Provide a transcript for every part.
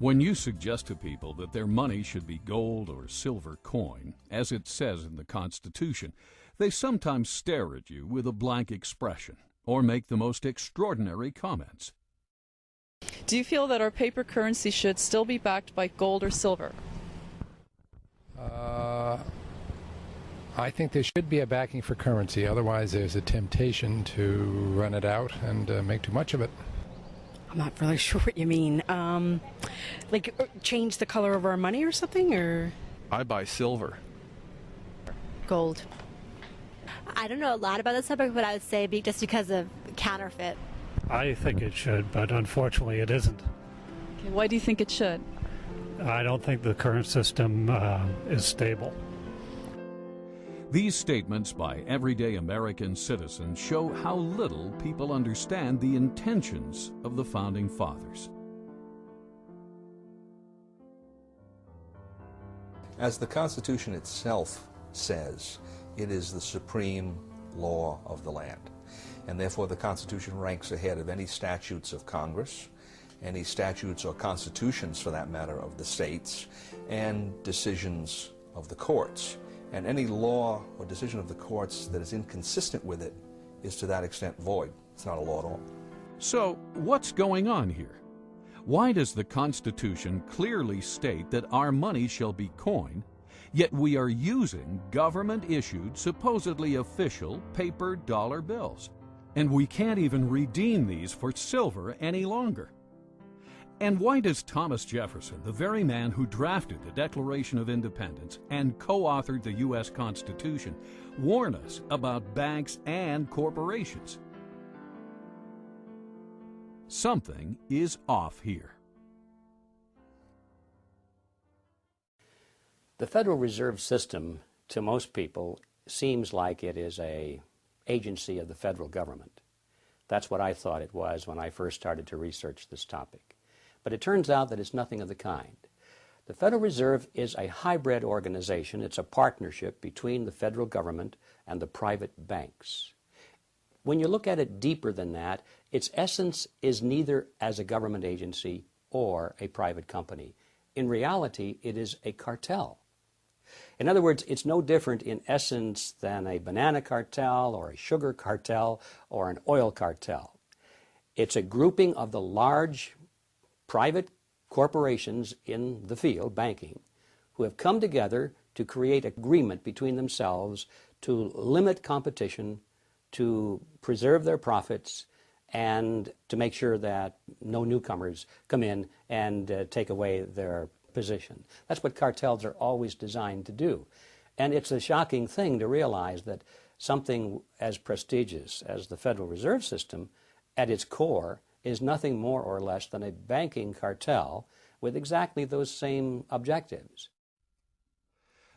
When you suggest to people that their money should be gold or silver coin, as it says in the Constitution, they sometimes stare at you with a blank expression or make the most extraordinary comments. Do you feel that our paper currency should still be backed by gold or silver? I think there should be a backing for currency. Otherwise, there's a temptation to run it out and make too much of it. I'm not really sure what you mean. Like change the color of our money or something, or? I buy silver. Gold. I don't know a lot about this subject, but I would say just because of counterfeit. I think it should, but unfortunately it isn't. Okay, why do you think it should? I don't think the current system is stable. These statements by everyday American citizens show how little people understand the intentions of the Founding Fathers. As the Constitution itself says, it is the supreme law of the land. And therefore the Constitution ranks ahead of any statutes of Congress, any statutes or constitutions, for that matter, of the states, and decisions of the courts. And any law or decision of the courts that is inconsistent with it is to that extent void. It's not a law at all. So, what's going on here? Why does the Constitution clearly state that our money shall be coin, yet we are using government-issued, supposedly official, paper dollar bills? And we can't even redeem these for silver any longer. And why does Thomas Jefferson, the very man who drafted the Declaration of Independence and co-authored the U.S. Constitution, warn us about banks and corporations? Something is off here. The Federal Reserve System, to most people, seems like it is an agency of the federal government. That's what I thought it was when I first started to research this topic. But it turns out that it's nothing of the kind. The Federal Reserve is a hybrid organization. It's a partnership between the federal government and the private banks. When you look at it deeper than that, its essence is neither as a government agency or a private company. In reality, it is a cartel. In other words, it's no different in essence than a banana cartel or a sugar cartel or an oil cartel. It's a grouping of the large private corporations in the field, banking, who have come together to create agreement between themselves to limit competition, to preserve their profits, and to make sure that no newcomers come in and take away their position. That's what cartels are always designed to do. And it's a shocking thing to realize that something as prestigious as the Federal Reserve System, at its core, is nothing more or less than a banking cartel with exactly those same objectives.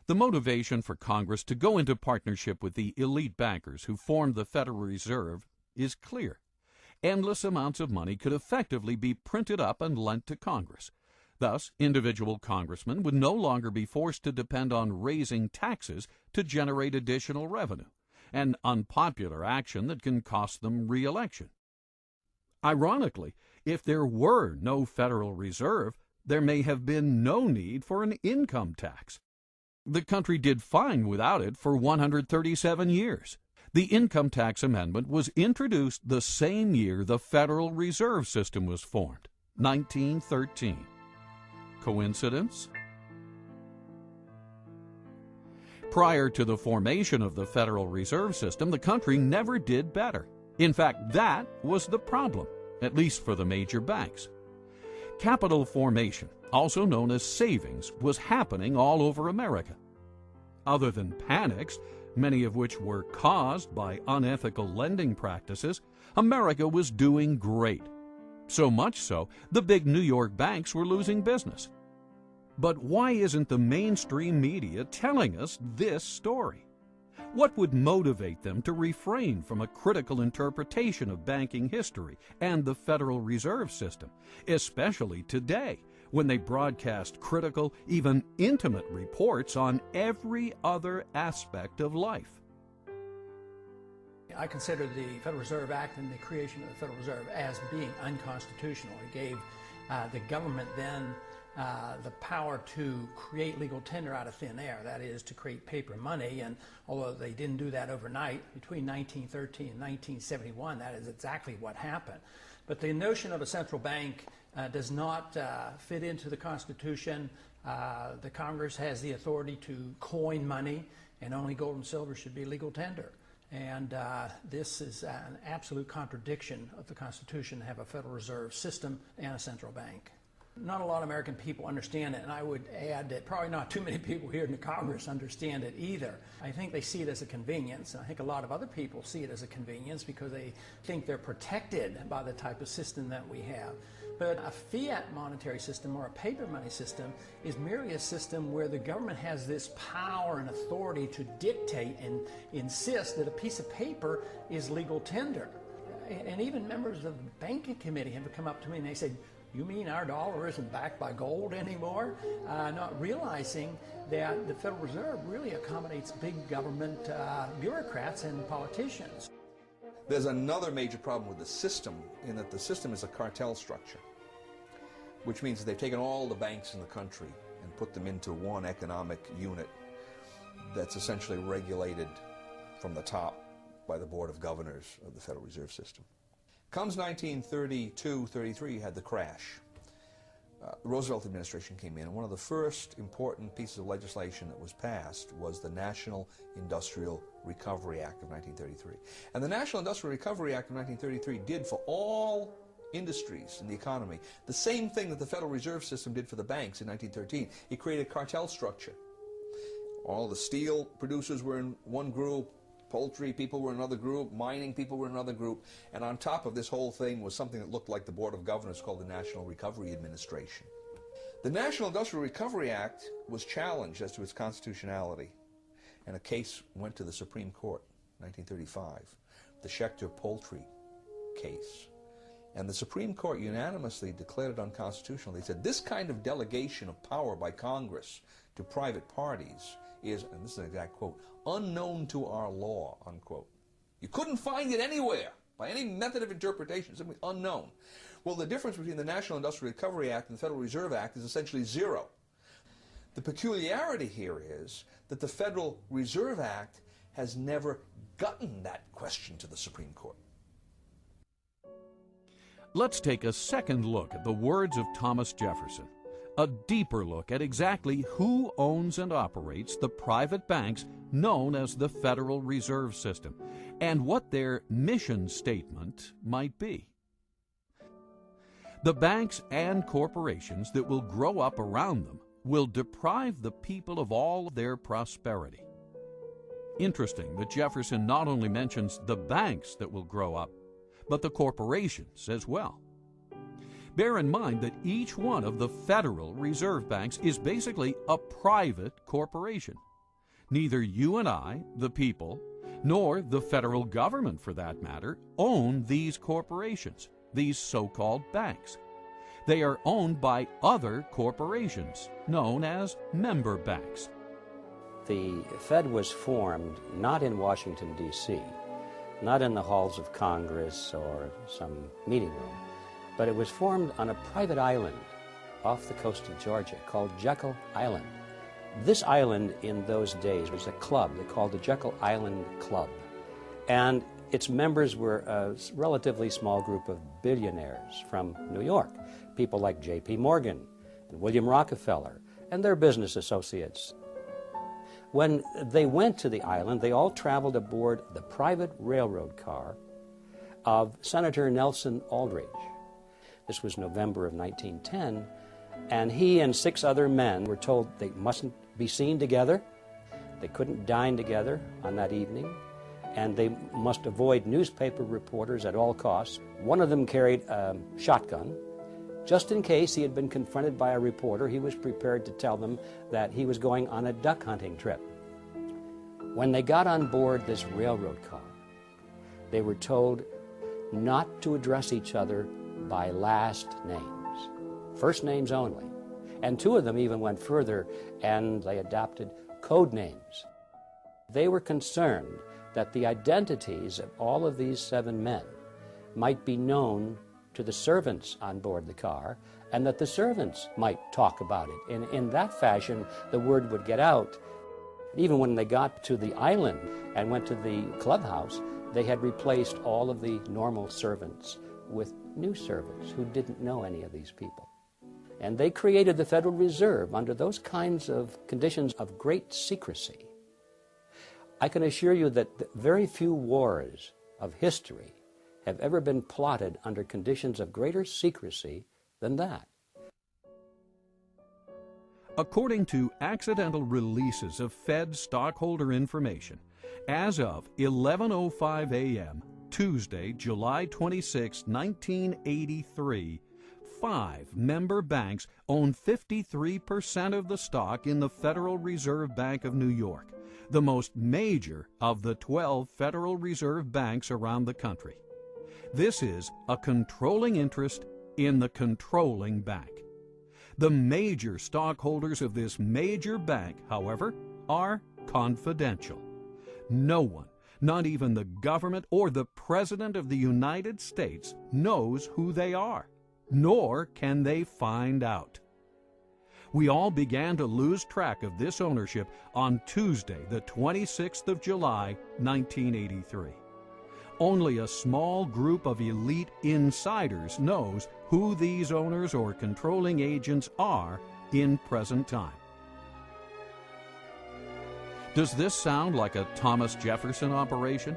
The motivation for Congress to go into partnership with the elite bankers who formed the Federal Reserve is clear. Endless amounts of money could effectively be printed up and lent to Congress. Thus, individual congressmen would no longer be forced to depend on raising taxes to generate additional revenue, an unpopular action that can cost them re-election. Ironically, if there were no Federal Reserve, there may have been no need for an income tax. The country did fine without it for 137 years. The income tax amendment was introduced the same year the Federal Reserve System was formed, 1913. Coincidence? Prior to the formation of the Federal Reserve System, the country never did better. In fact, that was the problem, at least for the major banks. Capital formation, also known as savings, was happening all over America. Other than panics, many of which were caused by unethical lending practices, America was doing great. So much so, the big New York banks were losing business. But why isn't the mainstream media telling us this story? What would motivate them to refrain from a critical interpretation of banking history and the Federal Reserve System, especially today, when they broadcast critical, even intimate reports on every other aspect of life? I consider the Federal Reserve Act and the creation of the Federal Reserve as being unconstitutional. It gave the government then the power to create legal tender out of thin air, that is, to create paper money. And although they didn't do that overnight, between 1913 and 1971, that is exactly what happened. But the notion of a central bank does not fit into the Constitution. The Congress has the authority to coin money, and only gold and silver should be legal tender. And this is an absolute contradiction of the Constitution to have a Federal Reserve System and a central bank. Not a lot of American people understand it, and I would add that probably not too many people here in the Congress understand it either. I think they see it as a convenience, and I think a lot of other people see it as a convenience because they think they're protected by the type of system that we have. But a fiat monetary system or a paper money system is merely a system where the government has this power and authority to dictate and insist that a piece of paper is legal tender. And even members of the banking committee have come up to me and they said, "You mean our dollar isn't backed by gold anymore?" Not realizing that the Federal Reserve really accommodates big government bureaucrats and politicians. There's another major problem with the system in that the system is a cartel structure, which means they've taken all the banks in the country and put them into one economic unit that's essentially regulated from the top by the Board of Governors of the Federal Reserve System. Comes 1932-33, you had the crash. The Roosevelt administration came in, and one of the first important pieces of legislation that was passed was the National Industrial Recovery Act of 1933. And the National Industrial Recovery Act of 1933 did for all industries in the economy the same thing that the Federal Reserve System did for the banks in 1913. It created a cartel structure. All the steel producers were in one group, poultry people were in another group, mining people were in another group, and on top of this whole thing was something that looked like the Board of Governors called the National Recovery Administration. The National Industrial Recovery Act was challenged as to its constitutionality, and a case went to the Supreme Court in 1935, the Schechter poultry case. And the Supreme Court unanimously declared it unconstitutional. They said this kind of delegation of power by Congress to private parties is, and this is an exact quote, unknown to our law, unquote. You couldn't find it anywhere by any method of interpretation, simply unknown. Well, the difference between the National Industrial Recovery Act and the Federal Reserve Act is essentially zero. The peculiarity here is that the Federal Reserve Act has never gotten that question to the Supreme Court. Let's take a second look at the words of Thomas Jefferson. A deeper look at exactly who owns and operates the private banks known as the Federal Reserve System, and what their mission statement might be. The banks and corporations that will grow up around them will deprive the people of all their prosperity. Interesting that Jefferson not only mentions the banks that will grow up, but the corporations as well. Bear in mind that each one of the Federal Reserve Banks is basically a private corporation. Neither you and I, the people, nor the federal government, for that matter, own these corporations, these so-called banks. They are owned by other corporations, known as member banks. The Fed was formed not in Washington, D.C., not in the halls of Congress or some meeting room, but it was formed on a private island off the coast of Georgia called Jekyll Island. This island in those days was a club they called the Jekyll Island Club, and its members were a relatively small group of billionaires from New York, people like J.P. Morgan and William Rockefeller and their business associates. When they went to the island, they all traveled aboard the private railroad car of Senator Nelson Aldrich. This was November of 1910, and he and 6 other men were told they mustn't be seen together, they couldn't dine together on that evening, and they must avoid newspaper reporters at all costs. One of them carried a shotgun. Just in case he had been confronted by a reporter, he was prepared to tell them that he was going on a duck hunting trip. When they got on board this railroad car, they were told not to address each other by last names, first names only. And 2 of them even went further, and they adopted code names. They were concerned that the identities of all of these 7 men might be known to the servants on board the car and that the servants might talk about it. In that fashion, the word would get out. Even when they got to the island and went to the clubhouse, they had replaced all of the normal servants with new servants who didn't know any of these people. And they created the Federal Reserve under those kinds of conditions of great secrecy. I can assure you that very few wars of history have ever been plotted under conditions of greater secrecy than that. According to accidental releases of Fed stockholder information, as of 11:05 a.m., Tuesday, July 26, 1983, 5 member banks own 53% of the stock in the Federal Reserve Bank of New York, the most major of the 12 Federal Reserve banks around the country. This is a controlling interest in the controlling bank. The major stockholders of this major bank, however, are confidential. No one, not even the government or the President of the United States, knows who they are, nor can they find out. We all began to lose track of this ownership on Tuesday, the 26th of July, 1983. Only a small group of elite insiders knows who these owners or controlling agents are in present time. Does this sound like a Thomas Jefferson operation?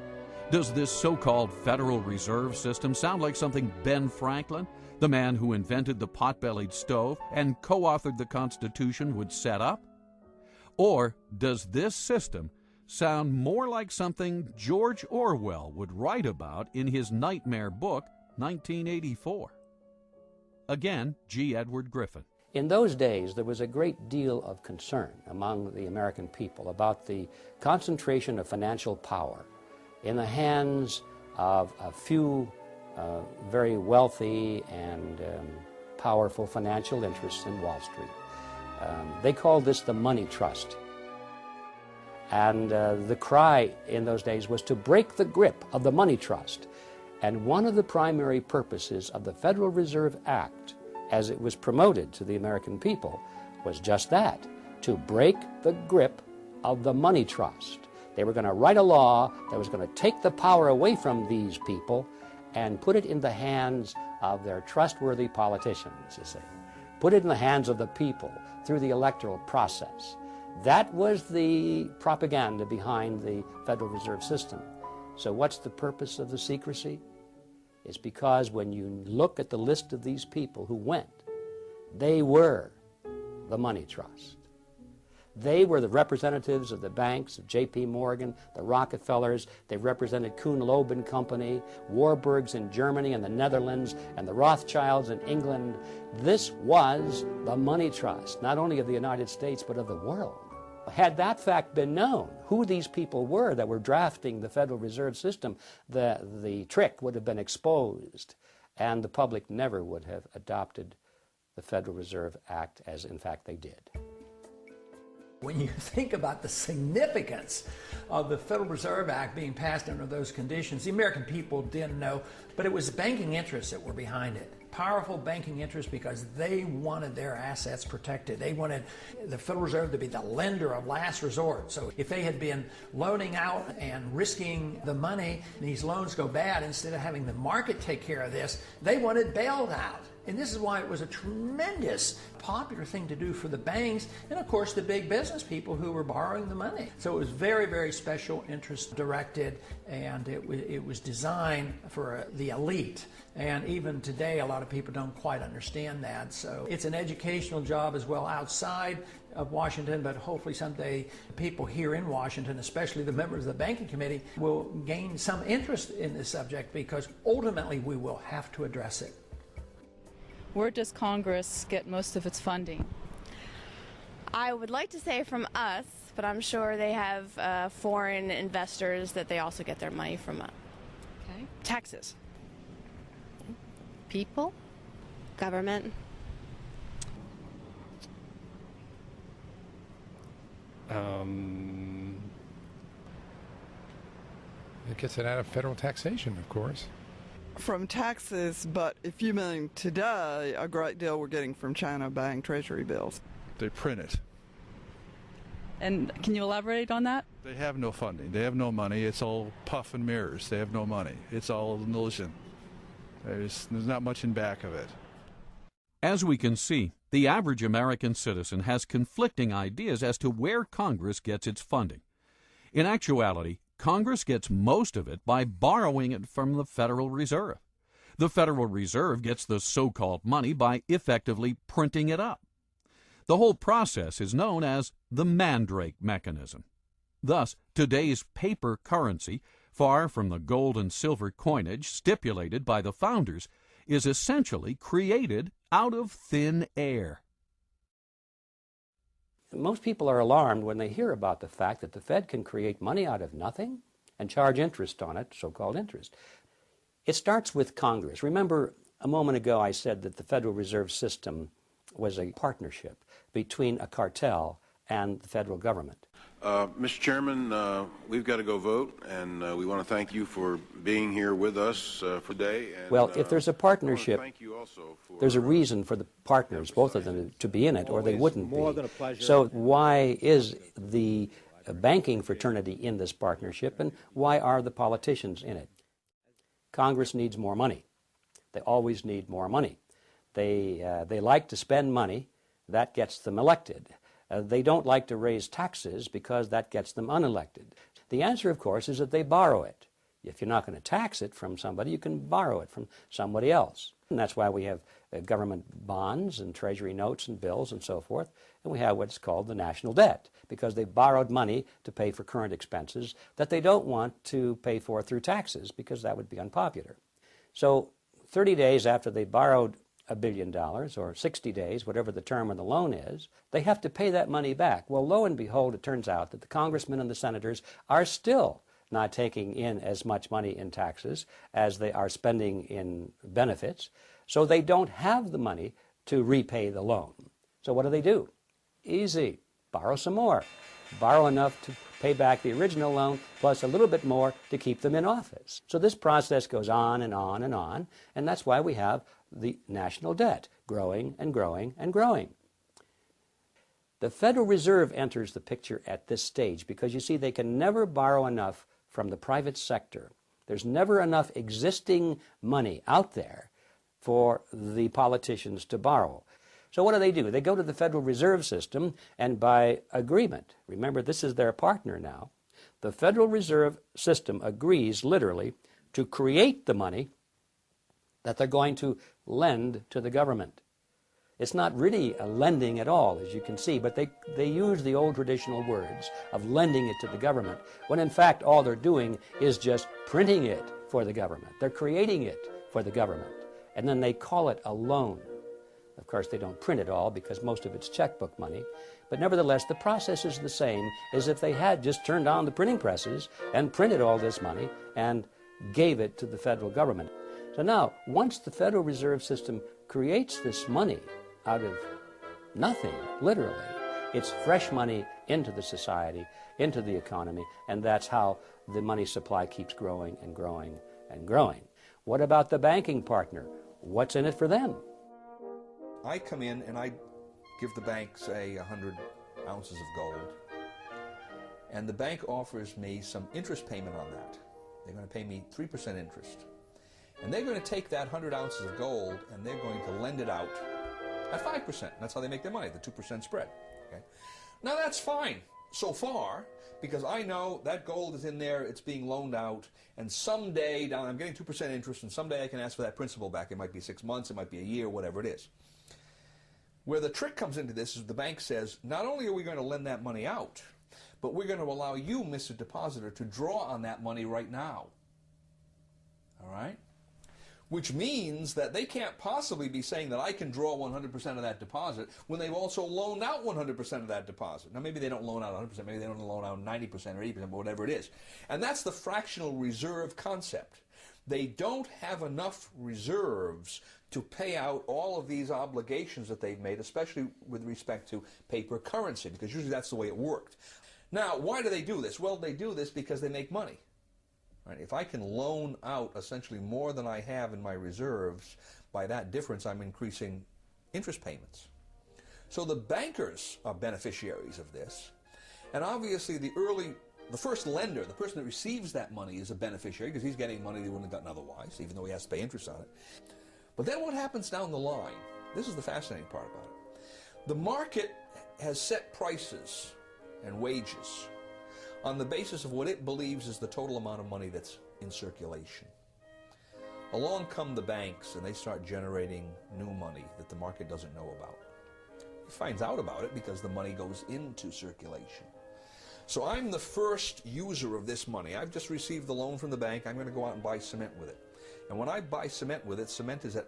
Does this so-called Federal Reserve System sound like something Ben Franklin, the man who invented the pot-bellied stove and co-authored the Constitution, would set up? Or does this system sound more like something George Orwell would write about in his nightmare book, 1984? Again, G. Edward Griffin. In those days, there was a great deal of concern among the American people about the concentration of financial power in the hands of a few very wealthy and powerful financial interests in Wall Street. They called this the money trust. And the cry in those days was to break the grip of the money trust. And one of the primary purposes of the Federal Reserve Act, as it was promoted to the American people, was just that, to break the grip of the money trust. They were going to write a law that was going to take the power away from these people and put it in the hands of their trustworthy politicians, you see. Put it in the hands of the people through the electoral process. That was the propaganda behind the Federal Reserve System. So what's the purpose of the secrecy? It's because when you look at the list of these people who went, they were the money trust. They were the representatives of the banks, of J.P. Morgan, the Rockefellers. They represented Kuhn Loeb and Company, Warburgs in Germany and the Netherlands, and the Rothschilds in England. This was the money trust, not only of the United States, but of the world. Had that fact been known, who these people were that were drafting the Federal Reserve System, the trick would have been exposed, and the public never would have adopted the Federal Reserve Act as, in fact, they did. When you think about the significance of the Federal Reserve Act being passed under those conditions, the American people didn't know, but it was banking interests that were behind it. Powerful banking interests, because they wanted their assets protected. They wanted the Federal Reserve to be the lender of last resort. So if they had been loaning out and risking the money, and these loans go bad, instead of having the market take care of this, they wanted bailed out. And this is why it was a tremendous popular thing to do for the banks and, of course, the big business people who were borrowing the money. So it was very, very special interest directed, and it was designed for the elite. And even today, a lot of people don't quite understand that. So it's an educational job as well outside of Washington, but hopefully someday people here in Washington, especially the members of the Banking Committee, will gain some interest in this subject, because ultimately we will have to address it. Where does Congress get most of its funding? I would like to say from us, but I'm sure they have foreign investors that they also get their money from. Okay. Taxes. People? Government? It gets it out of federal taxation, of course. from taxes, but if you mean today, a great deal we're getting from China buying treasury bills. They print it. And can you elaborate on that? They have no funding. They have no money. It's all puff and mirrors. They have no money. It's all an illusion. There's not much in back of it. As we can see, the average American citizen has conflicting ideas as to where Congress gets its funding. In actuality, Congress gets most of it by borrowing it from the Federal Reserve. The Federal Reserve gets the so-called money by effectively printing it up. The whole process is known as the Mandrake mechanism. Thus, today's paper currency, far from the gold and silver coinage stipulated by the founders, is essentially created out of thin air. Most people are alarmed when they hear about the fact that the Fed can create money out of nothing and charge interest on it, so-called interest. It starts with Congress. Remember, a moment ago I said that the Federal Reserve System was a partnership between a cartel and the federal government. Mr. Chairman, we've got to go vote, and we want to thank you for being here with us for today. And, well, if there's a partnership, there's a reason for the partners, both of them, to be in it, or they wouldn't be. So why is the banking fraternity in this partnership, and why are the politicians in it? Congress needs more money. They always need more money. They like to spend money. That gets them elected. They don't like to raise taxes because that gets them unelected. The answer, of course, is that they borrow it. If you're not going to tax it from somebody, you can borrow it from somebody else. And that's why we have government bonds and treasury notes and bills and so forth. And we have what's called the national debt, because they borrowed money to pay for current expenses that they don't want to pay for through taxes, because that would be unpopular. So 30 days after they borrowed $1 billion, or 60 days, whatever the term of the loan is, they have to pay that money back. Well, lo and behold, it turns out that the congressmen and the senators are still not taking in as much money in taxes as they are spending in benefits, so they don't have the money to repay the loan. So what do? Easy. Borrow some more. Borrow enough to pay back the original loan, plus a little bit more to keep them in office. So this process goes on and on and on, and that's why we have the national debt growing and growing and growing. The Federal Reserve enters the picture at this stage because, you see, they can never borrow enough from the private sector. There's never enough existing money out there for the politicians to borrow. So what do? They go to the Federal Reserve System, and by agreement, remember this is their partner now, the Federal Reserve System agrees literally to create the money that they're going to lend to the government. It's not really a lending at all, as you can see, but they use the old traditional words of lending it to the government, when in fact all they're doing is just printing it for the government. They're creating it for the government, and then they call it a loan. Of course, they don't print it all because most of it's checkbook money, but nevertheless, the process is the same as if they had just turned on the printing presses and printed all this money and gave it to the federal government. So now, once the Federal Reserve System creates this money out of nothing, literally, it's fresh money into the society, into the economy, and that's how the money supply keeps growing and growing and growing. What about the banking partner? What's in it for them? I come in and I give the bank, say, 100 ounces of gold, and the bank offers me some interest payment on that. They're going to pay me 3% interest. And they're going to take that 100 ounces of gold and they're going to lend it out at 5%. That's how they make their money, the 2% spread. Okay? Now that's fine so far, because I know that gold is in there, it's being loaned out, and someday I'm getting 2% interest, and someday I can ask for that principal back. It might be 6 months, it might be a year, whatever it is. Where the trick comes into this is the bank says, not only are we going to lend that money out, but we're going to allow you, Mr. Depositor, to draw on that money right now. All right? Which means that they can't possibly be saying that I can draw 100% of that deposit when they've also loaned out 100% of that deposit. Now, maybe they don't loan out 100%, maybe they only loan out 90% or 80%, but whatever it is. And that's the fractional reserve concept. They don't have enough reserves to pay out all of these obligations that they've made, especially with respect to paper currency, because usually that's the way it worked. Now, why do they do this? Well, they do this because they make money. Right? If I can loan out essentially more than I have in my reserves, by that difference I'm increasing interest payments. So the bankers are beneficiaries of this, and obviously the first lender, the person that receives that money, is a beneficiary because he's getting money they wouldn't have gotten otherwise, even though he has to pay interest on it. But then what happens down the line? This is the fascinating part about it. The market has set prices and wages on the basis of what it believes is the total amount of money that's in circulation. Along come the banks and they start generating new money that the market doesn't know about. It finds out about it because the money goes into circulation. So I'm the first user of this money. I've just received the loan from the bank. I'm going to go out and buy cement with it. And when I buy cement with it, cement is at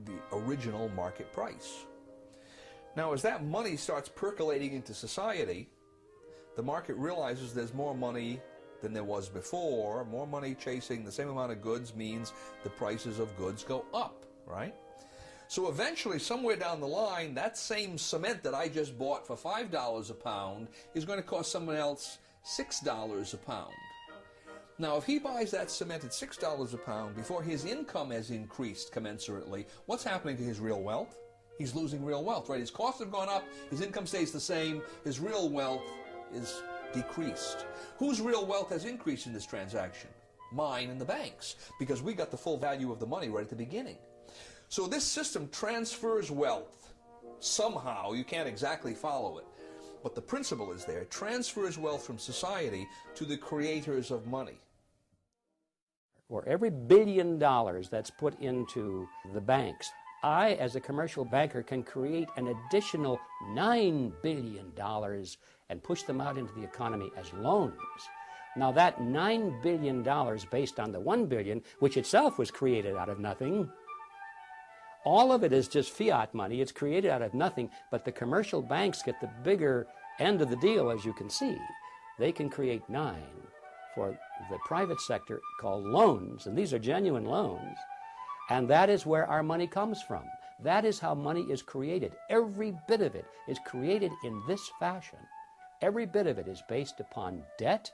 the original market price. Now, as that money starts percolating into society, the market realizes there's more money than there was before. More money chasing the same amount of goods means the prices of goods go up, right? So eventually, somewhere down the line, that same cement that I just bought for $5 a pound is going to cost someone else $6 a pound. Now, if he buys that cement at $6 a pound before his income has increased commensurately, what's happening to his real wealth? He's losing real wealth, right? His costs have gone up, his income stays the same, his real wealth is decreased. Whose real wealth has increased in this transaction? Mine and the bank's, because we got the full value of the money right at the beginning. So this system transfers wealth. Somehow, you can't exactly follow it, but the principle is there. It transfers wealth from society to the creators of money. For every $1 billion that's put into the banks, I, as a commercial banker, can create an additional $9 billion and push them out into the economy as loans. Now that $9 billion based on the $1 billion, which itself was created out of nothing, all of it is just fiat money. It's created out of nothing, but the commercial banks get the bigger end of the deal, as you can see. They can create 9 for the private sector called loans, and these are genuine loans. And that is where our money comes from. That is how money is created. Every bit of it is created in this fashion. Every bit of it is based upon debt,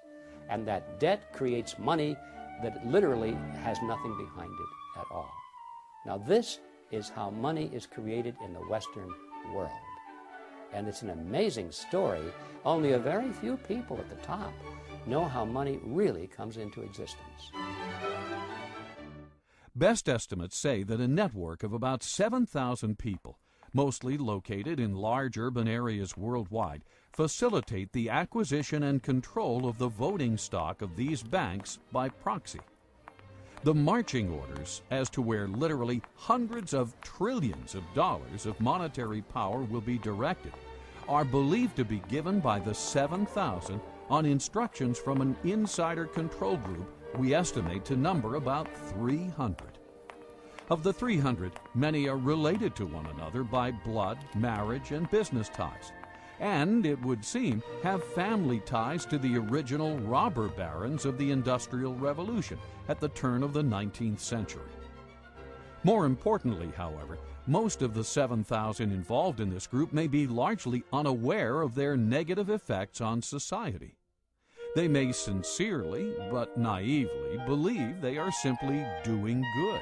and that debt creates money that literally has nothing behind it at all. Now this is how money is created in the Western world. And it's an amazing story. Only a very few people at the top know how money really comes into existence. Best estimates say that a network of about 7,000 people, mostly located in large urban areas worldwide, facilitate the acquisition and control of the voting stock of these banks by proxy. The marching orders as to where literally hundreds of trillions of dollars of monetary power will be directed are believed to be given by the 7,000 on instructions from an insider control group we estimate to number about 300. Of the 300, many are related to one another by blood, marriage, and business ties, and, it would seem, have family ties to the original robber barons of the Industrial Revolution at the turn of the 19th century. More importantly, however, most of the 7,000 involved in this group may be largely unaware of their negative effects on society. They may sincerely, but naively, believe they are simply doing good.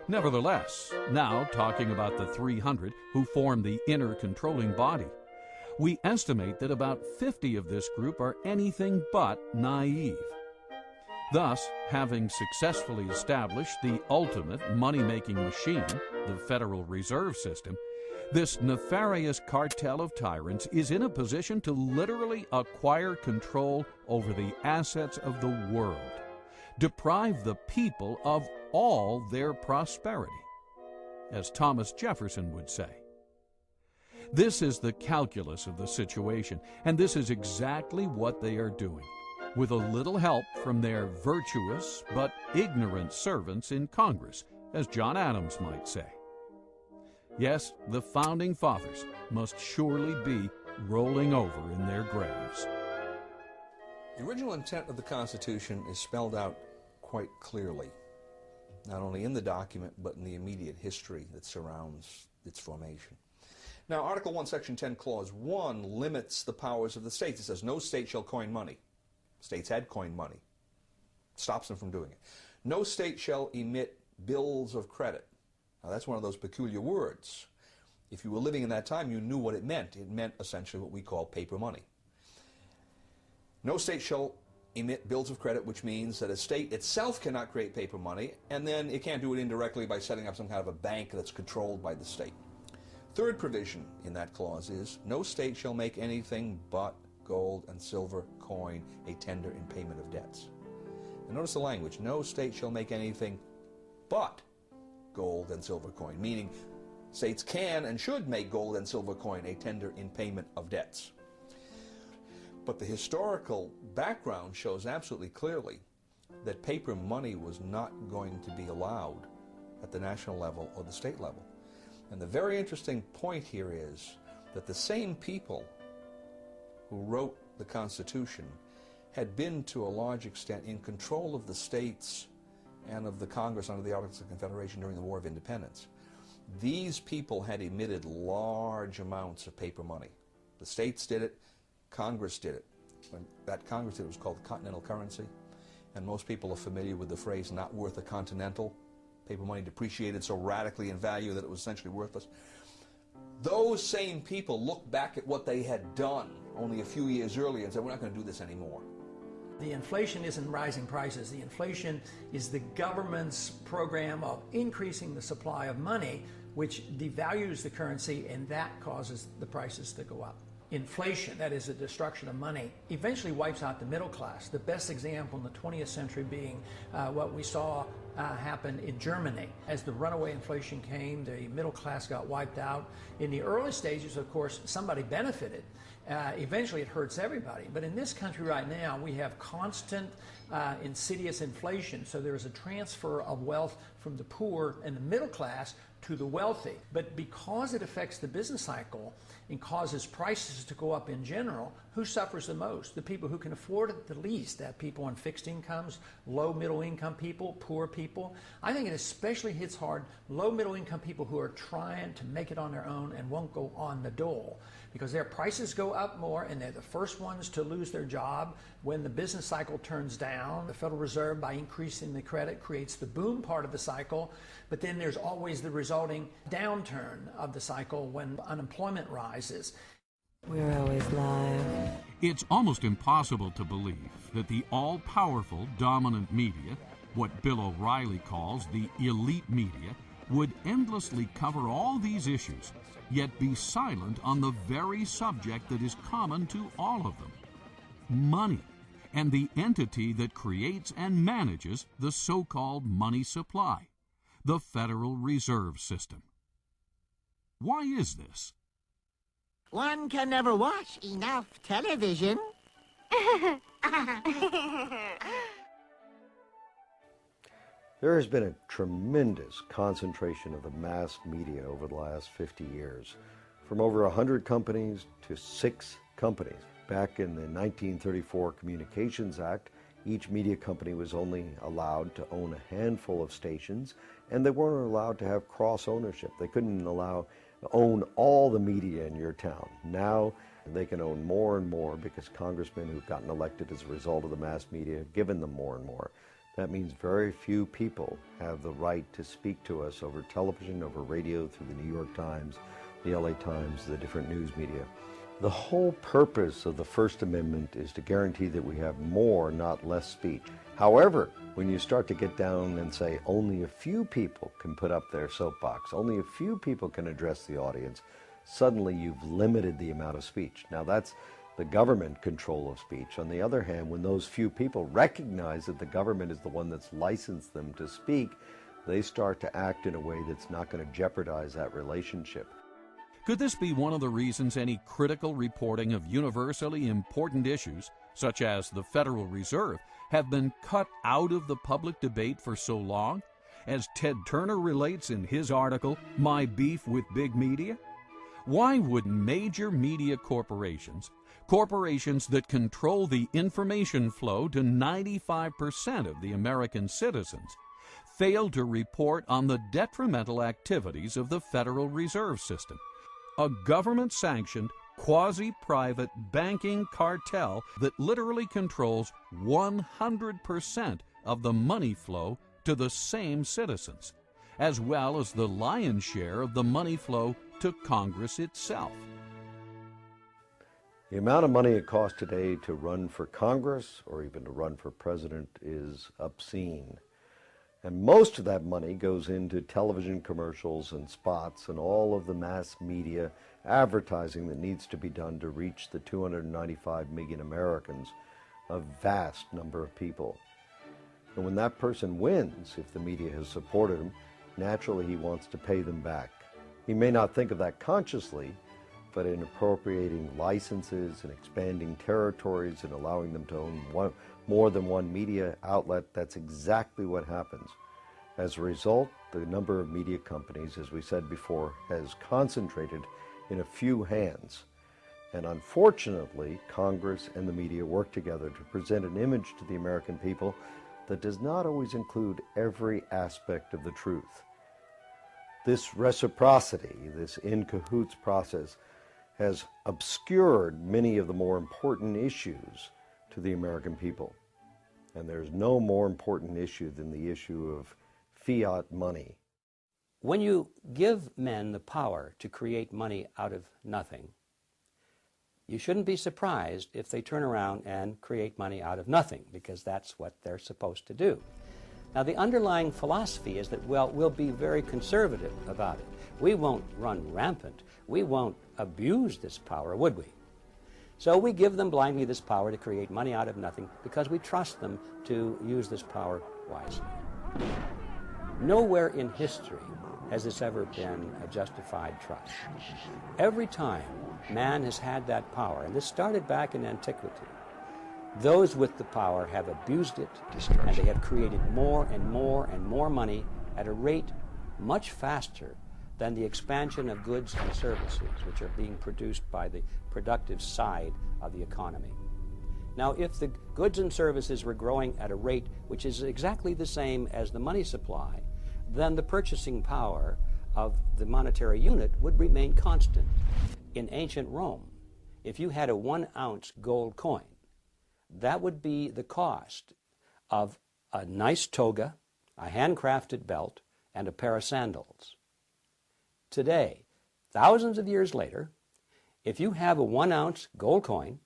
Nevertheless, now talking about the 300 who form the inner controlling body, we estimate that about 50 of this group are anything but naive. Thus, having successfully established the ultimate money-making machine, the Federal Reserve System, this nefarious cartel of tyrants is in a position to literally acquire control over the assets of the world, deprive the people of all their prosperity, as Thomas Jefferson would say. This is the calculus of the situation, and this is exactly what they are doing, with a little help from their virtuous but ignorant servants in Congress, as John Adams might say. Yes, the Founding Fathers must surely be rolling over in their graves. The original intent of the Constitution is spelled out quite clearly, not only in the document, but in the immediate history that surrounds its formation. Now, Article 1, Section 10, Clause 1 limits the powers of the states. It says, no state shall coin money. States had coined money. stops them from doing it. No state shall emit bills of credit. Now that's one of those peculiar words. If you were living in that time, you knew what it meant. It meant essentially what we call paper money. No state shall emit bills of credit, which means that a state itself cannot create paper money, and then it can't do it indirectly by setting up some kind of a bank that's controlled by the state. Third provision in that clause is, no state shall make anything but gold and silver coin a tender in payment of debts. And notice the language, no state shall make anything but gold and silver coin, meaning states can and should make gold and silver coin a tender in payment of debts. But the historical background shows absolutely clearly that paper money was not going to be allowed at the national level or the state level. And the very interesting point here is that the same people who wrote the Constitution had been to a large extent in control of the states and of the Congress under the Articles of Confederation during the War of Independence. These people had emitted large amounts of paper money. The states did it, Congress did it. When that Congress did it, was called the continental currency, and most people are familiar with the phrase not worth a continental. Paper money depreciated so radically in value that it was essentially worthless. Those same people looked back at what they had done only a few years earlier and said, we're not going to do this anymore. The inflation isn't rising prices. The inflation is the government's program of increasing the supply of money, which devalues the currency, and that causes the prices to go up. Inflation, that is the destruction of money, eventually wipes out the middle class. The best example in the 20th century being what we saw happen in Germany. As the runaway inflation came, the middle class got wiped out. In the early stages, of course, somebody benefited. Eventually it hurts everybody. But in this country right now, we have constant insidious inflation. So there is a transfer of wealth from the poor and the middle class to the wealthy. But because it affects the business cycle and causes prices to go up in general, who suffers the most? The people who can afford it the least. That people on fixed incomes, low middle income people, poor people. I think it especially hits hard low middle income people who are trying to make it on their own and won't go on the dole, because their prices go up more and they're the first ones to lose their job when the business cycle turns down. The Federal Reserve, by increasing the credit, creates the boom part of the cycle, but then there's always the resulting downturn of the cycle when unemployment rises. We're always live. It's almost impossible to believe that the all-powerful dominant media, what Bill O'Reilly calls the elite media, would endlessly cover all these issues, yet be silent on the very subject that is common to all of them: money, and the entity that creates and manages the so-called money supply, the Federal Reserve System. Why is this? One can never watch enough television. There has been a tremendous concentration of the mass media over the last 50 years, from over 100 companies to 6 companies. Back in the 1934 Communications Act, each media company was only allowed to own a handful of stations, and they weren't allowed to have cross-ownership. They couldn't own all the media in your town. Now they can own more and more because congressmen who've gotten elected as a result of the mass media have given them more and more. That means very few people have the right to speak to us over television, over radio, through the New York Times, the LA Times, the different news media. The whole purpose of the First Amendment is to guarantee that we have more, not less speech. However, when you start to get down and say only a few people can put up their soapbox, only a few people can address the audience, suddenly you've limited the amount of speech. Now that's the government control of speech. On the other hand, when those few people recognize that the government is the one that's licensed them to speak, they start to act in a way that's not going to jeopardize that relationship. Could this be one of the reasons any critical reporting of universally important issues, such as the Federal Reserve, have been cut out of the public debate for so long? As Ted Turner relates in his article, My Beef with Big Media? Why would major media corporations that control the information flow to 95% of the American citizens, fail to report on the detrimental activities of the Federal Reserve System, a government-sanctioned, quasi-private banking cartel that literally controls 100% of the money flow to the same citizens, as well as the lion's share of the money flow to Congress itself. The amount of money it costs today to run for Congress or even to run for president is obscene. And most of that money goes into television commercials and spots and all of the mass media advertising that needs to be done to reach the 295 million Americans, a vast number of people. And when that person wins, if the media has supported him, naturally he wants to pay them back. He may not think of that consciously, but in appropriating licenses and expanding territories and allowing them to own more than one media outlet, that's exactly what happens. As a result, the number of media companies, as we said before, has concentrated in a few hands. And unfortunately, Congress and the media work together to present an image to the American people that does not always include every aspect of the truth. This reciprocity, this in cahoots process, has obscured many of the more important issues to the American people. And there's no more important issue than the issue of fiat money. When you give men the power to create money out of nothing, you shouldn't be surprised if they turn around and create money out of nothing, because that's what they're supposed to do. Now, the underlying philosophy is that, well, we'll be very conservative about it. We won't run rampant. We won't abuse this power, would we? So we give them blindly this power to create money out of nothing because we trust them to use this power wisely. Nowhere in history has this ever been a justified trust. Every time man has had that power, and this started back in antiquity, those with the power have abused it, and they have created more and more and more money at a rate much faster than the expansion of goods and services which are being produced by the productive side of the economy. Now, if the goods and services were growing at a rate which is exactly the same as the money supply, then the purchasing power of the monetary unit would remain constant. In ancient Rome, if you had a 1-ounce gold coin, that would be the cost of a nice toga, a handcrafted belt, and a pair of sandals. Today, thousands of years later, if you have a 1-ounce gold coin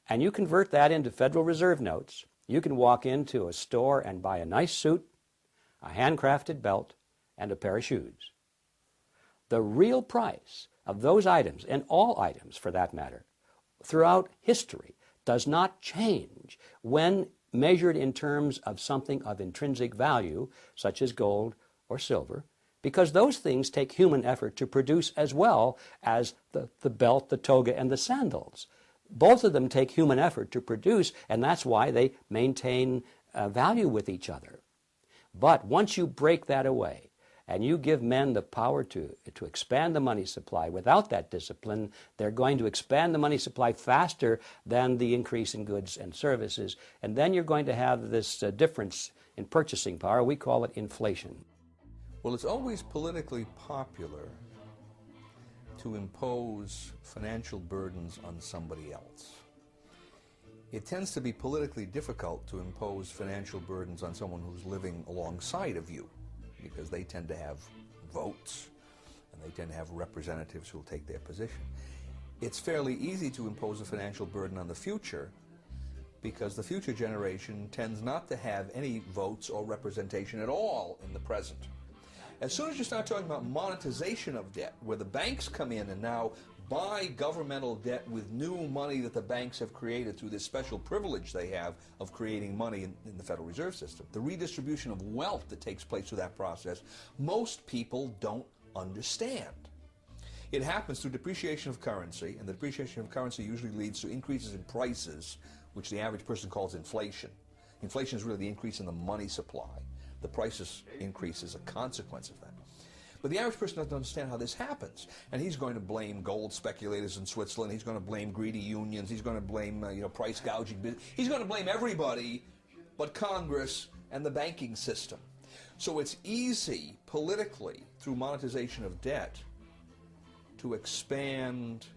and you convert that into Federal Reserve notes, you can walk into a store and buy a nice suit, a handcrafted belt, and a pair of shoes. The real price of those items, and all items for that matter, throughout history, does not change when measured in terms of something of intrinsic value, such as gold or silver, because those things take human effort to produce as well as the belt, the toga, and the sandals. Both of them take human effort to produce, and that's why they maintain value with each other. But once you break that away, and you give men the power to expand the money supply without that discipline, they're going to expand the money supply faster than the increase in goods and services, and then you're going to have this difference in purchasing power. We call it inflation. Well, it's always politically popular to impose financial burdens on somebody else. It tends to be politically difficult to impose financial burdens on someone who's living alongside of you, because they tend to have votes and they tend to have representatives who will take their position. It's fairly easy to impose a financial burden on the future because the future generation tends not to have any votes or representation at all in the present. As soon as you start talking about monetization of debt, where the banks come in and now buy governmental debt with new money that the banks have created through this special privilege they have of creating money in the Federal Reserve System, the redistribution of wealth that takes place through that process, most people don't understand. It happens through depreciation of currency, and the depreciation of currency usually leads to increases in prices, which the average person calls inflation. Inflation is really the increase in the money supply. The prices increase as a consequence of that. But the average person doesn't understand how this happens. And he's going to blame gold speculators in Switzerland. He's going to blame greedy unions. He's going to blame price gouging. He's going to blame everybody but Congress and the banking system. So it's easy politically, through monetization of debt, to expand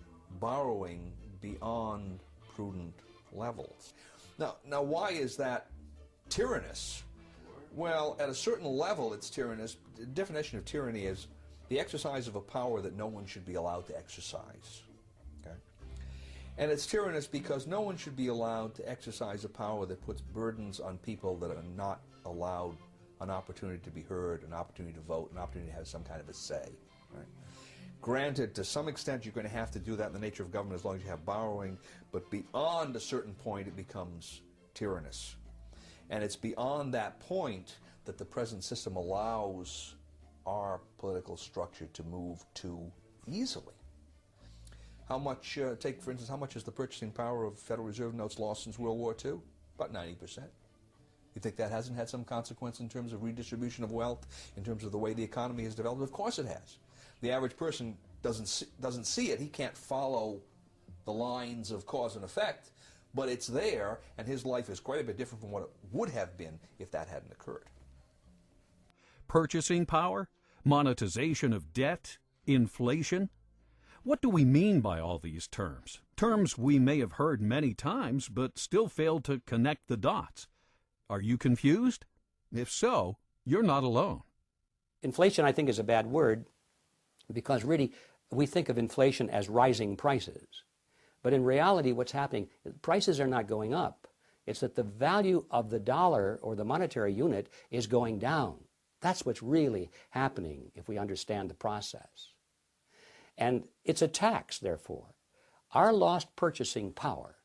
borrowing beyond prudent levels. Now why is that tyrannous. Well, at a certain level, it's tyrannous. The definition of tyranny is the exercise of a power that no one should be allowed to exercise. Okay? And it's tyrannous because no one should be allowed to exercise a power that puts burdens on people that are not allowed an opportunity to be heard, an opportunity to vote, an opportunity to have some kind of a say. Right? Granted, to some extent, you're going to have to do that in the nature of government as long as you have borrowing, but beyond a certain point, it becomes tyrannous. And it's beyond that point that the present system allows our political structure to move too easily. How much, take for instance, how much is the purchasing power of Federal Reserve notes lost since World War II? About 90%. You think that hasn't had some consequence in terms of redistribution of wealth, in terms of the way the economy has developed? Of course it has. The average person doesn't see it. He can't follow the lines of cause and effect, but it's there, and his life is quite a bit different from what it would have been if that hadn't occurred. Purchasing power, monetization of debt, inflation. What do we mean by all these terms? Terms we may have heard many times, but still fail to connect the dots. Are you confused? If so, you're not alone. Inflation, I think, is a bad word because really we think of inflation as rising prices. But in reality, what's happening, prices are not going up. It's that the value of the dollar or the monetary unit is going down. That's what's really happening if we understand the process. And it's a tax, therefore. Our lost purchasing power,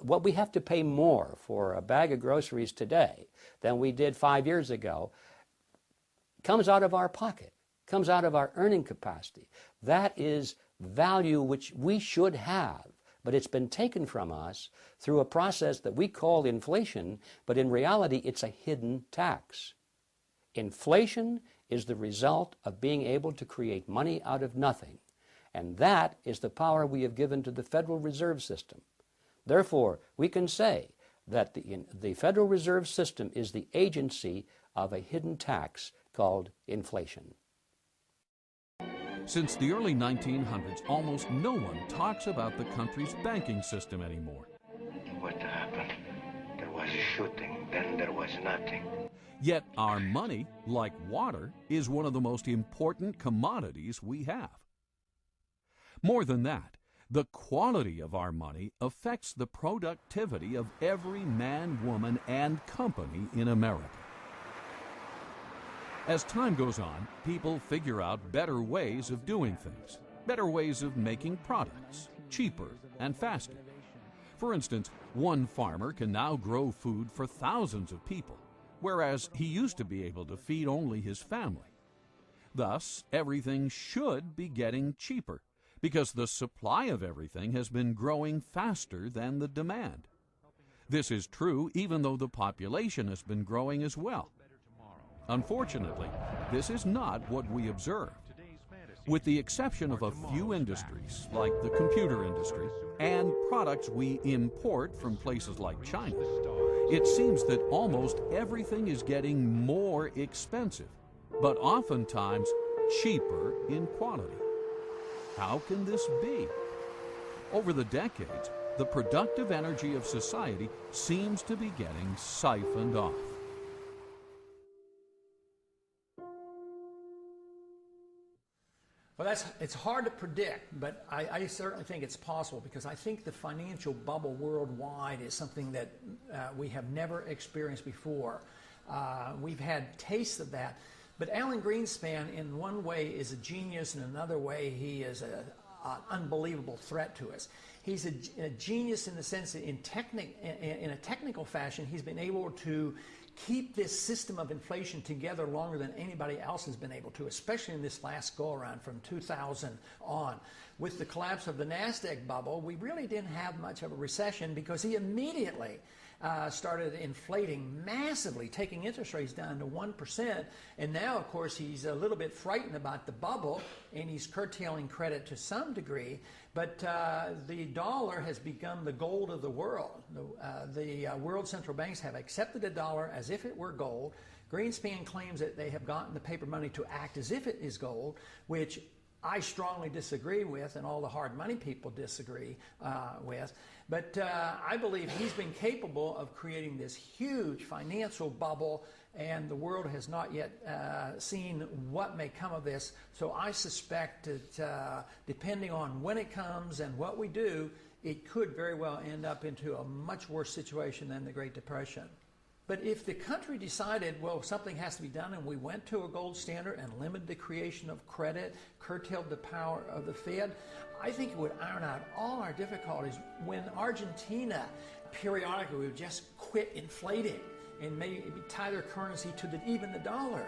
what we have to pay more for a bag of groceries today than we did 5 years ago, comes out of our pocket, comes out of our earning capacity. That is value which we should have, but it's been taken from us through a process that we call inflation, but in reality it's a hidden tax. Inflation is the result of being able to create money out of nothing, and that is the power we have given to the Federal Reserve System. Therefore, we can say that the Federal Reserve System is the agency of a hidden tax called inflation. Since the early 1900s, almost no one talks about the country's banking system anymore. What happened? There was a shooting, then there was nothing. Yet our money, like water, is one of the most important commodities we have. More than that, the quality of our money affects the productivity of every man, woman, and company in America. As time goes on, people figure out better ways of doing things, better ways of making products, cheaper and faster. For instance, one farmer can now grow food for thousands of people, whereas he used to be able to feed only his family. Thus, everything should be getting cheaper, because the supply of everything has been growing faster than the demand. This is true even though the population has been growing as well. Unfortunately, this is not what we observed. With the exception of a few industries, like the computer industry, and products we import from places like China, it seems that almost everything is getting more expensive, but oftentimes cheaper in quality. How can this be? Over the decades, the productive energy of society seems to be getting siphoned off. Well, it's hard to predict, but I certainly think it's possible because I think the financial bubble worldwide is something that we have never experienced before. We've had tastes of that. But Alan Greenspan, in one way, is a genius, and in another way, he is an unbelievable threat to us. He's a genius in the sense that in a technical fashion, he's been able to keep this system of inflation together longer than anybody else has been able to, especially in this last go-around from 2000 on. With the collapse of the NASDAQ bubble, we really didn't have much of a recession because he immediately started inflating massively, taking interest rates down to 1%. And now, of course, he's a little bit frightened about the bubble, and he's curtailing credit to some degree. But the dollar has become the gold of the world. The world central banks have accepted the dollar as if it were gold. Greenspan claims that they have gotten the paper money to act as if it is gold, which I strongly disagree with, and all the hard money people disagree with. But I believe he's been capable of creating this huge financial bubble, and the world has not yet seen what may come of this. So I suspect that depending on when it comes and what we do, it could very well end up into a much worse situation than the Great Depression. But if the country decided, well, something has to be done, and we went to a gold standard and limited the creation of credit, curtailed the power of the Fed, I think it would iron out all our difficulties. When Argentina periodically would just quit inflating and maybe tie their currency to even the dollar,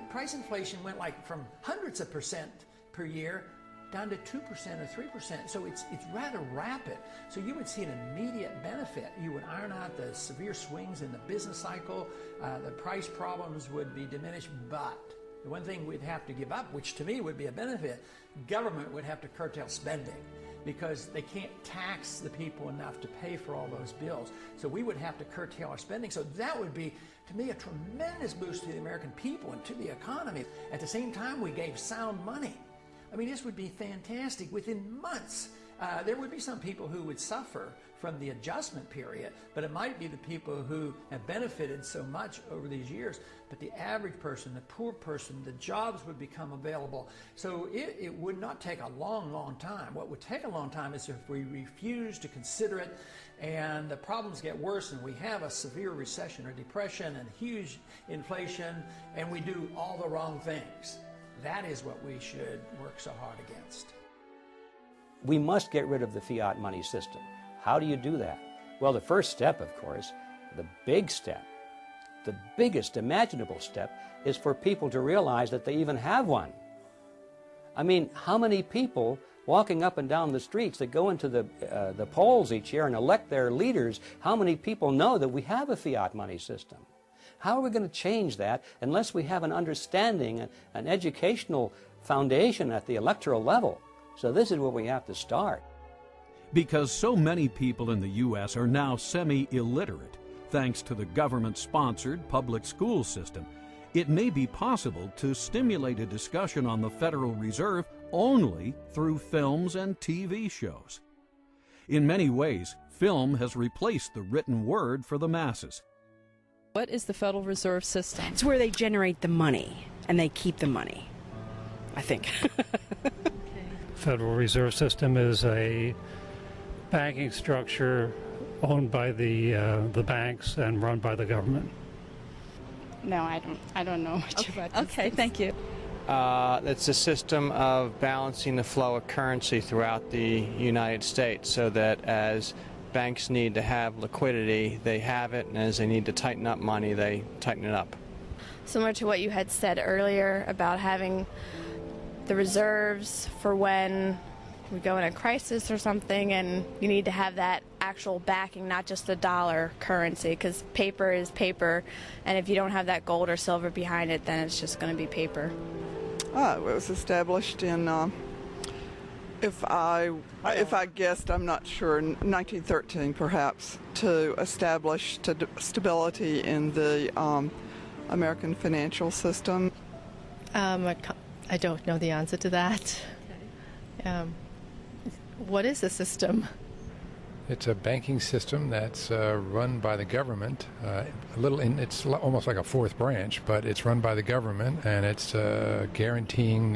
price inflation went like from hundreds of percent per year down to 2% or 3%. So it's rather rapid. So you would see an immediate benefit. You would iron out the severe swings in the business cycle. The price problems would be diminished. But the one thing we'd have to give up, which to me would be a benefit, government would have to curtail spending, because they can't tax the people enough to pay for all those bills. So we would have to curtail our spending. So that would be, to me, a tremendous boost to the American people and to the economy. At the same time, we gave sound money. I mean, this would be fantastic. Within months, there would be some people who would suffer from the adjustment period, but it might be the people who have benefited so much over these years. But the average person, the poor person, the jobs would become available. So it would not take a long, long time. What would take a long time is if we refuse to consider it and the problems get worse and we have a severe recession or depression and huge inflation and we do all the wrong things. That is what we should work so hard against. We must get rid of the fiat money system. How do you do that? Well, the first step, of course, the big step, the biggest imaginable step, is for people to realize that they even have one. I mean, how many people walking up and down the streets that go into the polls each year and elect their leaders, how many people know that we have a fiat money system? How are we going to change that unless we have an understanding, an educational foundation at the electoral level? So this is where we have to start. Because so many people in the U.S. are now semi-illiterate, thanks to the government-sponsored public school system, it may be possible to stimulate a discussion on the Federal Reserve only through films and TV shows. In many ways, film has replaced the written word for the masses. What is the Federal Reserve System? It's where they generate the money and they keep the money, I think. Federal Reserve System is a banking structure owned by the banks and run by the government. No, I don't know much about this. Okay, thank you. It's a system of balancing the flow of currency throughout the United States so that as banks need to have liquidity, they have it, and as they need to tighten up money, they tighten it up. Similar to what you had said earlier about having the reserves for when we go in a crisis or something, and you need to have that actual backing, not just the dollar currency, because paper is paper, and if you don't have that gold or silver behind it, then it's just going to be paper. It was established in, if I guessed, I'm not sure, 1913 perhaps, to establish stability in the American financial system. I don't know the answer to that. What is the system? It's a banking system that's run by the government. It's almost like a fourth branch, but it's run by the government, and it's guaranteeing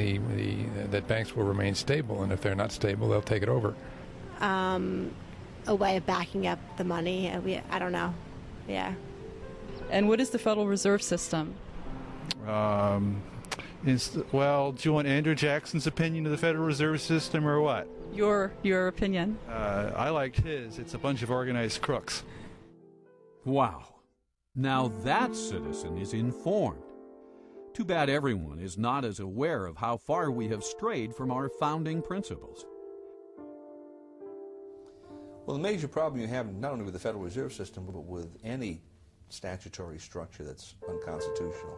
that banks will remain stable. And if they're not stable, they'll take it over. A way of backing up the money. I don't know. Yeah. And what is the Federal Reserve System? Well, do you want Andrew Jackson's opinion of the Federal Reserve System or what? Your opinion. I liked his. It's a bunch of organized crooks. Wow. Now that citizen is informed. Too bad everyone is not as aware of how far we have strayed from our founding principles. Well, the major problem you have not only with the Federal Reserve System, but with any statutory structure that's unconstitutional,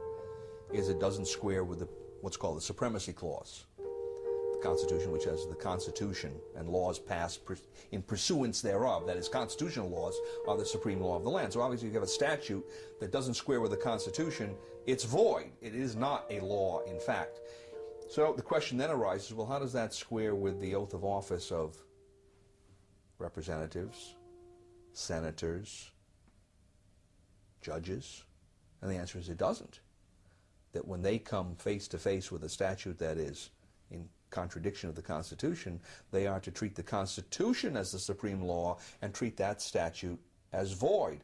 is it doesn't square with what's called the Supremacy Clause. The Constitution, which has the Constitution and laws passed in pursuance thereof, that is, constitutional laws are the supreme law of the land. So obviously you have a statute that doesn't square with the Constitution, it's void. It is not a law, in fact. So the question then arises, well, how does that square with the oath of office of representatives, senators, judges? And the answer is it doesn't. That when they come face to face with a statute that is in contradiction of the Constitution, they are to treat the Constitution as the supreme law and treat that statute as void.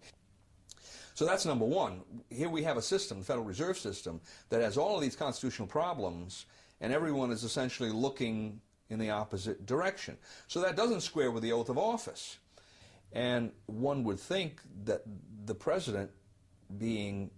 So that's number one. Here we have a system, the Federal Reserve System, that has all of these constitutional problems, and everyone is essentially looking in the opposite direction. So that doesn't square with the oath of office. And one would think that the president, being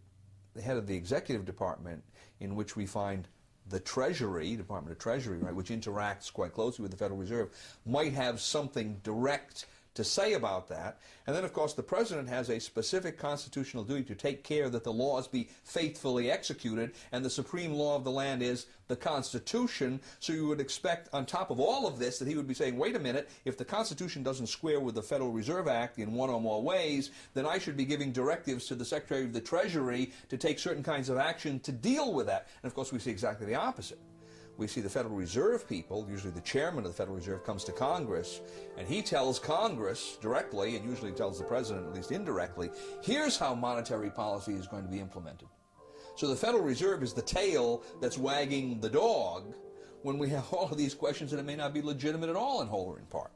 the head of the executive department, in which we find the Treasury, Department of Treasury, right, which interacts quite closely with the Federal Reserve, might have something direct to say about that. And then, of course, the president has a specific constitutional duty to take care that the laws be faithfully executed, and the supreme law of the land is the Constitution. So you would expect, on top of all of this, that he would be saying, wait a minute, if the Constitution doesn't square with the Federal Reserve Act in one or more ways, then I should be giving directives to the Secretary of the Treasury to take certain kinds of action to deal with that. And, of course, we see exactly the opposite. We see the Federal Reserve people, usually the chairman of the Federal Reserve comes to Congress, and he tells Congress directly, and usually tells the president at least indirectly, here's how monetary policy is going to be implemented. So the Federal Reserve is the tail that's wagging the dog when we have all of these questions that it may not be legitimate at all in whole or in part.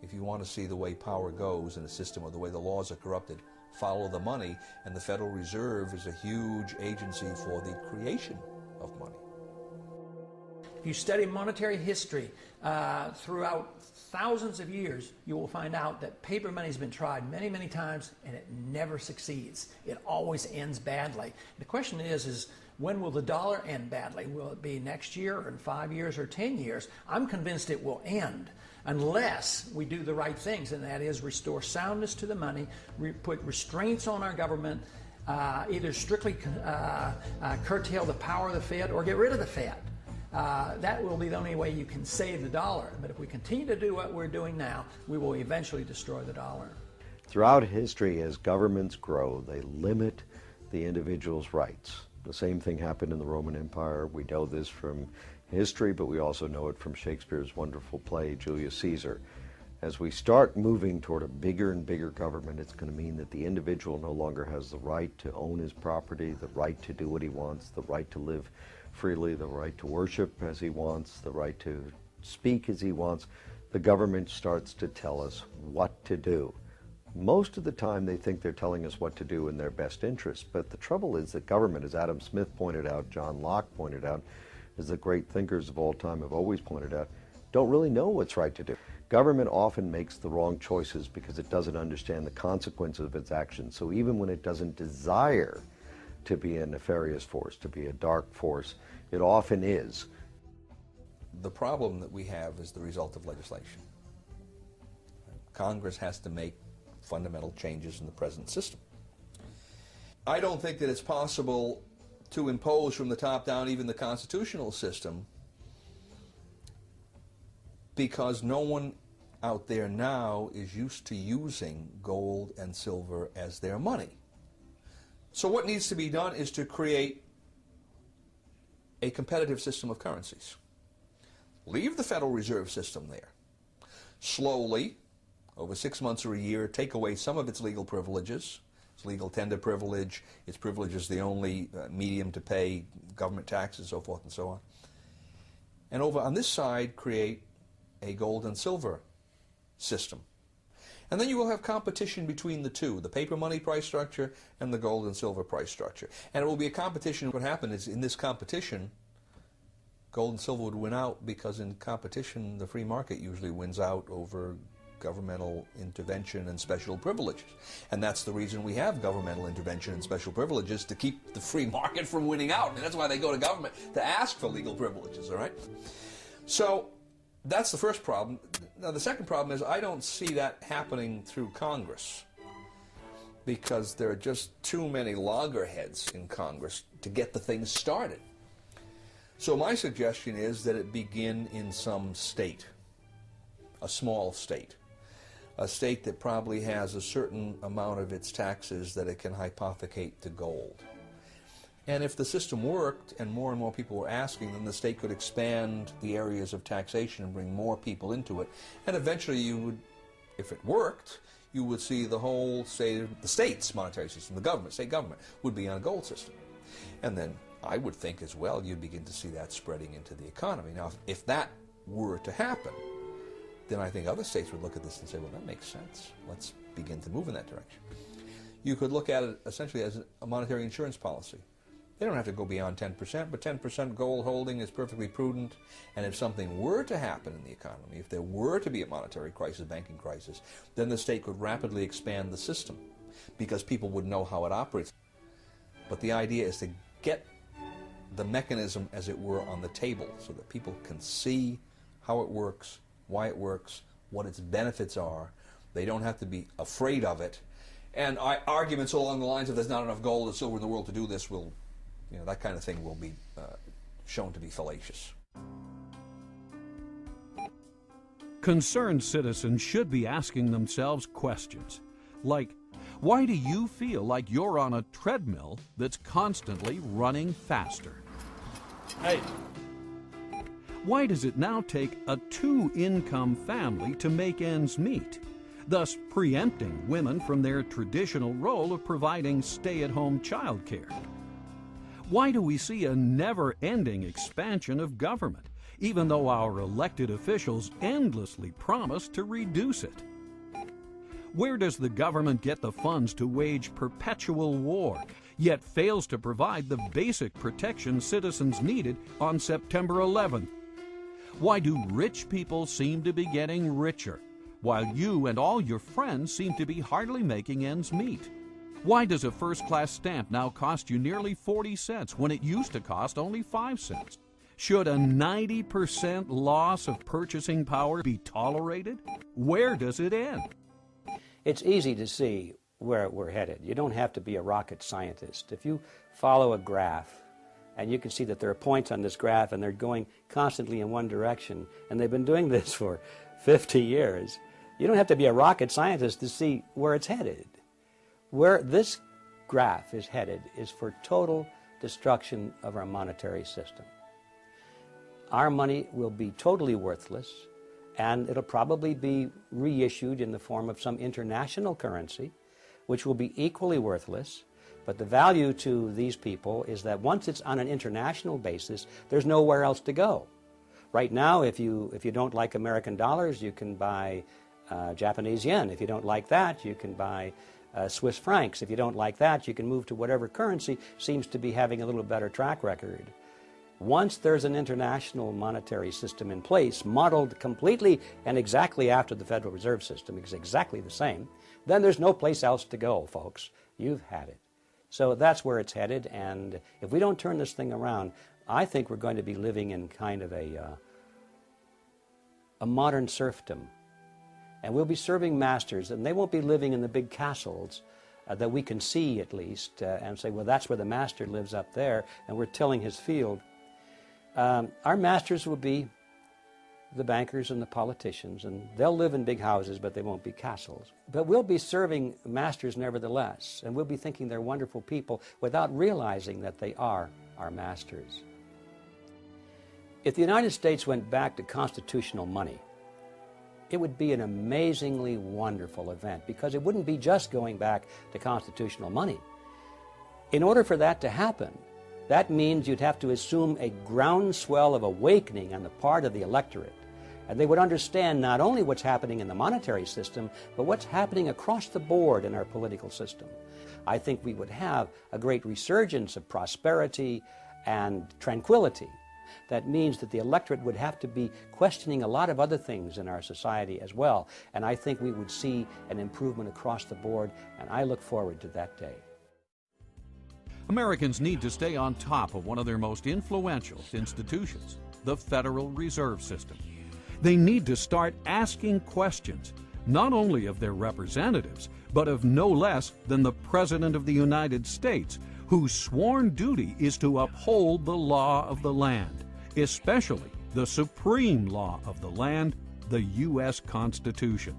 If you want to see the way power goes in a system or the way the laws are corrupted, follow the money, and the Federal Reserve is a huge agency for the creation of money. If you study monetary history throughout thousands of years, you will find out that paper money has been tried many, many times, and it never succeeds. It always ends badly. The question is when will the dollar end badly? Will it be next year, or in 5 years, or 10 years? I'm convinced it will end unless we do the right things, and that is restore soundness to the money, put restraints on our government, either strictly curtail the power of the Fed or get rid of the Fed. That will be the only way you can save the dollar. But if we continue to do what we're doing now, we will eventually destroy the dollar. Throughout history, as governments grow, they limit the individual's rights. The same thing happened in the Roman Empire. We know this from history, but we also know it from Shakespeare's wonderful play, Julius Caesar. As we start moving toward a bigger and bigger government, it's going to mean that the individual no longer has the right to own his property, the right to do what he wants, the right to live freely, the right to worship as he wants, the right to speak as he wants. The government starts to tell us what to do. Most of the time they think they're telling us what to do in their best interest, but the trouble is that government, as Adam Smith pointed out, John Locke pointed out, as the great thinkers of all time have always pointed out, don't really know what's right to do. Government often makes the wrong choices because it doesn't understand the consequences of its actions. So even when it doesn't desire to be a nefarious force, to be a dark force, it often is. The problem that we have is the result of legislation. Congress has to make fundamental changes in the present system. I don't think that it's possible to impose from the top down even the constitutional system, because no one out there now is used to using gold and silver as their money. So what needs to be done is to create a competitive system of currencies. Leave the Federal Reserve System there. Slowly, over 6 months or a year, take away some of its legal privileges. Its legal tender privilege, its privilege as the only medium to pay government taxes, so forth and so on. And over on this side, create a gold and silver system. And then you will have competition between the two, the paper money price structure and the gold and silver price structure. And it will be a competition. What happened is in this competition, gold and silver would win out, because in competition, the free market usually wins out over governmental intervention and special privileges. And that's the reason we have governmental intervention and special privileges, to keep the free market from winning out. And that's why they go to government, to ask for legal privileges, all right? So that's the first problem. Now, the second problem is I don't see that happening through Congress, because there are just too many loggerheads in Congress to get the thing started. So my suggestion is that it begin in some state, a small state, a state that probably has a certain amount of its taxes that it can hypothecate to gold. And if the system worked and more people were asking, then the state could expand the areas of taxation and bring more people into it. And eventually you would, if it worked, you would see the whole state, the state's monetary system, the government, state government, would be on a gold system. And then I would think as well you'd begin to see that spreading into the economy. Now, if that were to happen, then I think other states would look at this and say, well, that makes sense. Let's begin to move in that direction. You could look at it essentially as a monetary insurance policy. They don't have to go beyond 10%, but 10% gold holding is perfectly prudent. And if something were to happen in the economy, if there were to be a monetary crisis, banking crisis, then the state could rapidly expand the system because people would know how it operates. But the idea is to get the mechanism, as it were, on the table so that people can see how it works, why it works, what its benefits are. They don't have to be afraid of it. And arguments along the lines of there's not enough gold and silver in the world to do this will, that kind of thing will be shown to be fallacious. Concerned citizens should be asking themselves questions like, why do you feel like you're on a treadmill that's constantly running faster? Hey. Why does it now take a 2-income family to make ends meet, thus preempting women from their traditional role of providing stay-at-home childcare? Why do we see a never-ending expansion of government, even though our elected officials endlessly promise to reduce it? Where does the government get the funds to wage perpetual war, yet fails to provide the basic protection citizens needed on September 11th? Why do rich people seem to be getting richer, while you and all your friends seem to be hardly making ends meet? Why does a first-class stamp now cost you nearly 40 cents when it used to cost only 5 cents? Should a 90% loss of purchasing power be tolerated? Where does it end? It's easy to see where we're headed. You don't have to be a rocket scientist. If you follow a graph, and you can see that there are points on this graph and they're going constantly in one direction, and they've been doing this for 50 years, you don't have to be a rocket scientist to see where it's headed. Where this graph is headed is for total destruction of our monetary system. Our money will be totally worthless, and it'll probably be reissued in the form of some international currency, which will be equally worthless. But the value to these people is that once it's on an international basis, there's nowhere else to go. Right now, if you don't like American dollars, you can buy Japanese yen. If you don't like that, you can buy Swiss francs. If you don't like that, you can move to whatever currency seems to be having a little better track record. Once there's an international monetary system in place, modeled completely and exactly after the Federal Reserve System, it's exactly the same, then there's no place else to go, folks. You've had it. So that's where it's headed, and if we don't turn this thing around, I think we're going to be living in kind of a modern serfdom. And we'll be serving masters, and they won't be living in the big castles that we can see, at least, and say, well, that's where the master lives up there, and we're tilling his field. Our masters will be the bankers and the politicians, and they'll live in big houses, but they won't be castles. But we'll be serving masters nevertheless, and we'll be thinking they're wonderful people without realizing that they are our masters. If the United States went back to constitutional money, it would be an amazingly wonderful event, because it wouldn't be just going back to constitutional money. In order for that to happen, that means you'd have to assume a groundswell of awakening on the part of the electorate. And they would understand not only what's happening in the monetary system, but what's happening across the board in our political system. I think we would have a great resurgence of prosperity and tranquility. That means that the electorate would have to be questioning a lot of other things in our society as well. And I think we would see an improvement across the board, and I look forward to that day. Americans need to stay on top of one of their most influential institutions, the Federal Reserve System. They need to start asking questions, not only of their representatives, but of no less than the President of the United States, whose sworn duty is to uphold the law of the land, especially the supreme law of the land, the U.S. Constitution.